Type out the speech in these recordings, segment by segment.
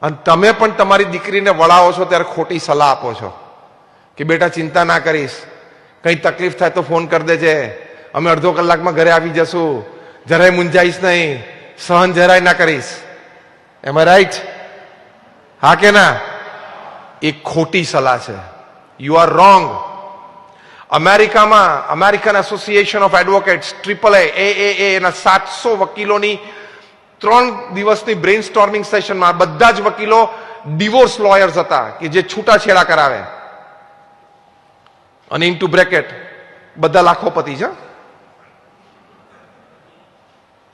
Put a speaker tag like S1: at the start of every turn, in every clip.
S1: અને તમે પણ તમારી દીકરીને વળાવો છો ત્યારે ખોટી સલાહ આપો છો કે બેટા ચિંતા ના કરીશ, કંઈ તકલીફ થાય તો ફોન કરી દેજે, અમે અડધો કલાકમાં ઘરે આવી જશું, જરાય મૂંઝાઈશ નહીં, સહન જરાય ના કરીશ. એમ રાઈટ? હા કે ના? એ ખોટી સલાહ છે. You are wrong. અમેરિકામાં American association of advocates AAA એના 700 વકીલોની 3 દિવસની બ્રેઇન સ્ટોર્મિંગ સેશનમાં બધા જ વકીલો ડિવોર્સ લોયર્સ હતા કે જે છૂટાછેડા કરાવે, અને ઇન્ટુ બ્રેકેટ બધા લાખોપતિ છે.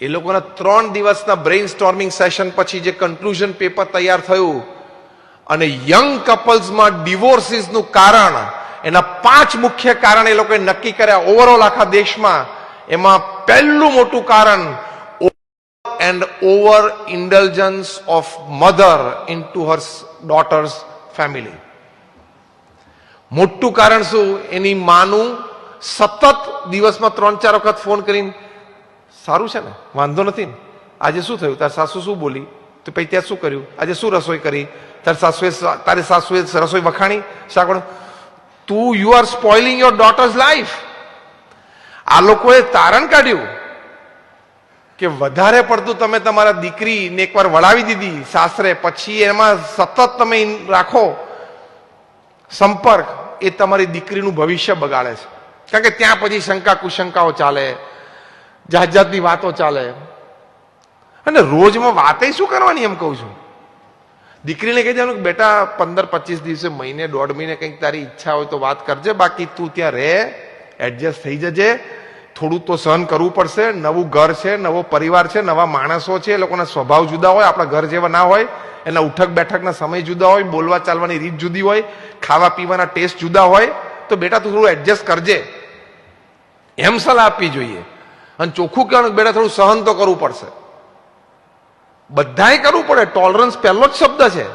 S1: એ લોકોના 3 દિવસના બ્રેઇન સ્ટોર્મિંગ સેશન પછી જે કન્ક્લુઝન પેપર તૈયાર થયું અને યંગ કપલ્સમાં ડિવોર્સિસનું કારણ, એના 5 મુખ્ય કારણ એ લોકોએ નક્કી કર્યા ઓવરઓલ આખા દેશમાં. એમાં પહેલું મોટું કારણ and over indulgence of mother into her daughter's family. મોટું કારણ શું? એની માનું સતત દિવસમાં 3-4 વખત ફોન કરીને, સારું છે ને, વાંધો નથી ને, આજે શું થયું, તારી સાસુ શું બોલી, તો પછી ત્યાં શું કર્યું, આજે શું રસોઈ કરી, તારી સાસુએ રસોઈ વખાણી, શાકડો. તું you are spoiling your daughter's life. આ લોકોએ તારણ કાઢ્યું કે વધારે પડતું તમે તમારા દીકરીને એકવાર વળાવી દીધી સાસરે, પછી એમાં સતત તમે રાખો સંપર્ક, એ તમારી દીકરીનું ભવિષ્ય બગાડે છે. કારણ કે ત્યાં પછી શંકા કુશંકાઓ ચાલે, જાત જાતની વાતો ચાલે, અને રોજમાં વાતે શું કરવાની એમ કહું છું. દીકરીને કહી દેવાનું કે બેટા 15-25 દિવસે, મહિને 1.5 મહિને કંઈક તારી ઈચ્છા હોય તો વાત કરજે, બાકી તું ત્યાં રહે, એડજસ્ટ થઈ જજે, થોડું તો સહન કરવું પડશે, નવું ઘર છે, નવો પરિવાર છે, નવા માણસો છે, એ લોકોના સ્વભાવ જુદા હોય, આપણા ઘર જેવા ના હોય, એના ઉઠક બેઠકના સમય જુદા હોય, બોલવા ચાલવાની રીત જુદી હોય, ખાવા પીવાના ટેસ્ટ જુદા હોય, તો બેટા તું થોડું એડજસ્ટ કરજે, એમ સલાહ આપવી જોઈએ. અને ચોખ્ખું કહેવાનું બેટા થોડું સહન તો કરવું પડશે, બધાએ કરવું પડે. ટોલરન્સ પહેલો જ શબ્દ છે.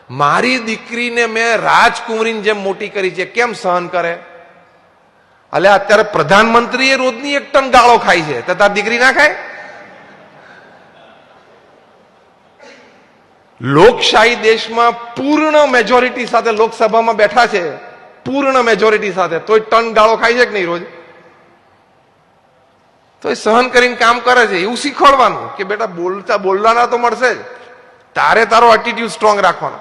S1: મારી દીકરીને મેં રાજકુંવરીની જેમ મોટી કરી છે, કેમ સહન કરે? અલે અત્યારે પ્રધાનમંત્રી એ રોજની 1 ટન ગાળો ખાય છે, તો તાર દીકરી ના ખાય? લોકશાહી દેશમાં પૂર્ણ મેજોરિટી સાથે લોકસભામાં બેઠા છે, પૂર્ણ મેજોરિટી સાથે, તોય ટન ગાળો ખાય છે કે નહીં રોજ? તો એ સહન કરીને કામ કરે છે. એવું શીખવાડવાનું કે બેટા બોલવાના તો મળશે જ, તારે તારો એટીટ્યુડ સ્ટ્રોંગ રાખવાનો.